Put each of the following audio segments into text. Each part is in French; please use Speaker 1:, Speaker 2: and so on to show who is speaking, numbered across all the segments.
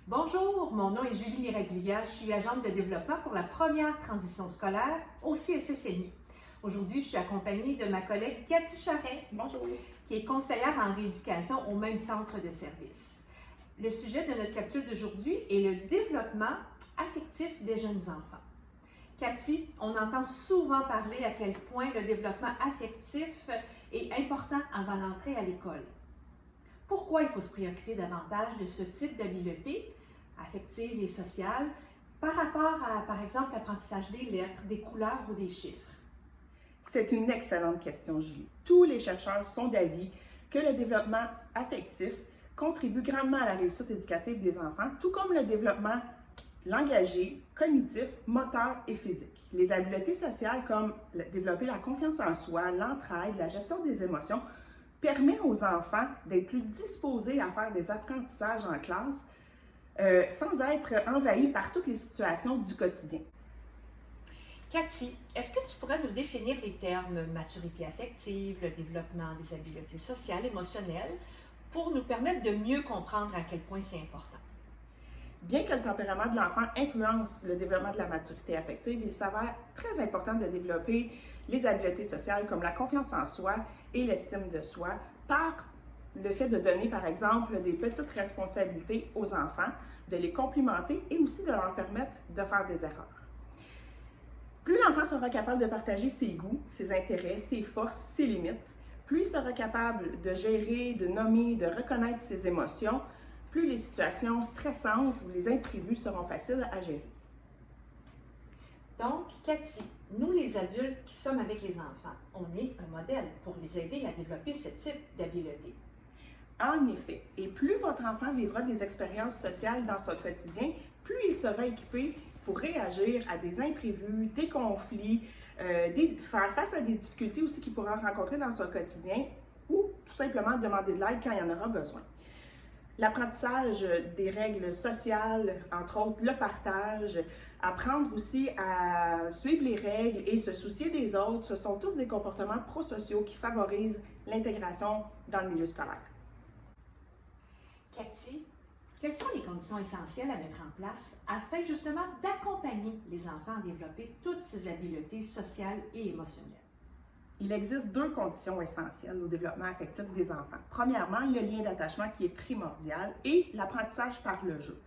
Speaker 1: Bonjour, mon nom est Julie Miraglia, je suis agente de développement pour la première transition scolaire au CSSNI. Aujourd'hui, je suis accompagnée de ma collègue Cathy Charret,
Speaker 2: Bonjour.
Speaker 1: qui est conseillère en rééducation au même centre de service. Le sujet de notre capsule d'aujourd'hui est le développement affectif des jeunes enfants. Cathy, on entend souvent parler à quel point le développement affectif est important avant l'entrée à l'école. Pourquoi il faut se préoccuper davantage de ce type d'habileté affective et sociale par rapport à, par exemple, l'apprentissage des lettres, des couleurs ou des chiffres?
Speaker 2: C'est une excellente question, Julie. Tous les chercheurs sont d'avis que le développement affectif contribue grandement à la réussite éducative des enfants, tout comme le développement langagier, cognitif, moteur et physique. Les habiletés sociales comme développer la confiance en soi, l'entraide, la gestion des émotions permet aux enfants d'être plus disposés à faire des apprentissages en classe sans être envahis par toutes les situations du quotidien.
Speaker 1: Cathy, est-ce que tu pourrais nous définir les termes maturité affective, le développement des habiletés sociales, émotionnelles, pour nous permettre de mieux comprendre à quel point c'est important?
Speaker 2: Bien que le tempérament de l'enfant influence le développement de la maturité affective, il s'avère très important de développer les habiletés sociales comme la confiance en soi et l'estime de soi par le fait de donner, par exemple, des petites responsabilités aux enfants, de les complimenter et aussi de leur permettre de faire des erreurs. Plus l'enfant sera capable de partager ses goûts, ses intérêts, ses forces, ses limites, plus il sera capable de gérer, de nommer, de reconnaître ses émotions, plus les situations stressantes ou les imprévus seront faciles à gérer.
Speaker 1: Donc, Cathy, nous les adultes qui sommes avec les enfants, on est un modèle pour les aider à développer ce type d'habileté.
Speaker 2: En effet, et plus votre enfant vivra des expériences sociales dans son quotidien, plus il sera équipé pour réagir à des imprévus, des conflits, faire face à des difficultés aussi qu'il pourra rencontrer dans son quotidien ou tout simplement demander de l'aide quand il y en aura besoin. L'apprentissage des règles sociales, entre autres le partage, apprendre aussi à suivre les règles et se soucier des autres, ce sont tous des comportements prosociaux qui favorisent l'intégration dans le milieu scolaire.
Speaker 1: Cathy, quelles sont les conditions essentielles à mettre en place afin justement d'accompagner les enfants à développer toutes ces habiletés sociales et émotionnelles?
Speaker 2: Il existe deux conditions essentielles au développement affectif des enfants. Premièrement, le lien d'attachement qui est primordial et l'apprentissage par le jeu.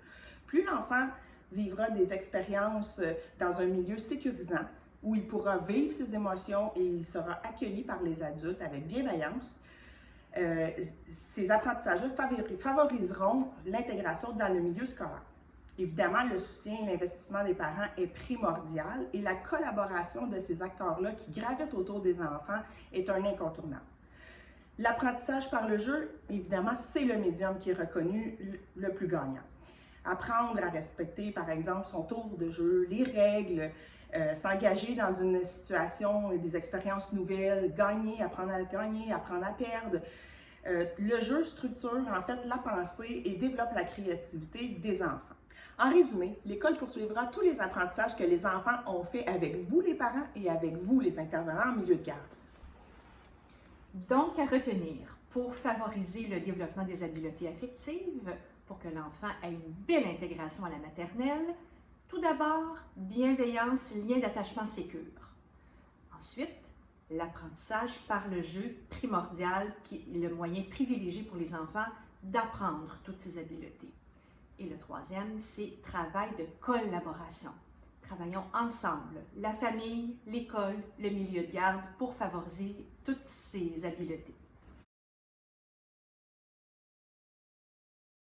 Speaker 2: Plus l'enfant vivra des expériences dans un milieu sécurisant, où il pourra vivre ses émotions et il sera accueilli par les adultes avec bienveillance, ces apprentissages-là favoriseront l'intégration dans le milieu scolaire. Évidemment, le soutien et l'investissement des parents est primordial et la collaboration de ces acteurs-là qui gravitent autour des enfants est un incontournable. L'apprentissage par le jeu, évidemment, c'est le médium qui est reconnu le plus gagnant. Apprendre à respecter, par exemple, son tour de jeu, les règles, s'engager dans une situation et des expériences nouvelles, gagner, apprendre à perdre. Le jeu structure en fait la pensée et développe la créativité des enfants. En résumé, l'école poursuivra tous les apprentissages que les enfants ont fait avec vous les parents et avec vous les intervenants en milieu de garde.
Speaker 1: Donc, à retenir, pour favoriser le développement des habiletés affectives, pour que l'enfant ait une belle intégration à la maternelle, tout d'abord, bienveillance, lien d'attachement sécure. Ensuite, l'apprentissage par le jeu primordial qui est le moyen privilégié pour les enfants d'apprendre toutes ces habiletés. Et le troisième, c'est travail de collaboration. Travaillons ensemble, la famille, l'école, le milieu de garde, pour favoriser toutes ces habiletés.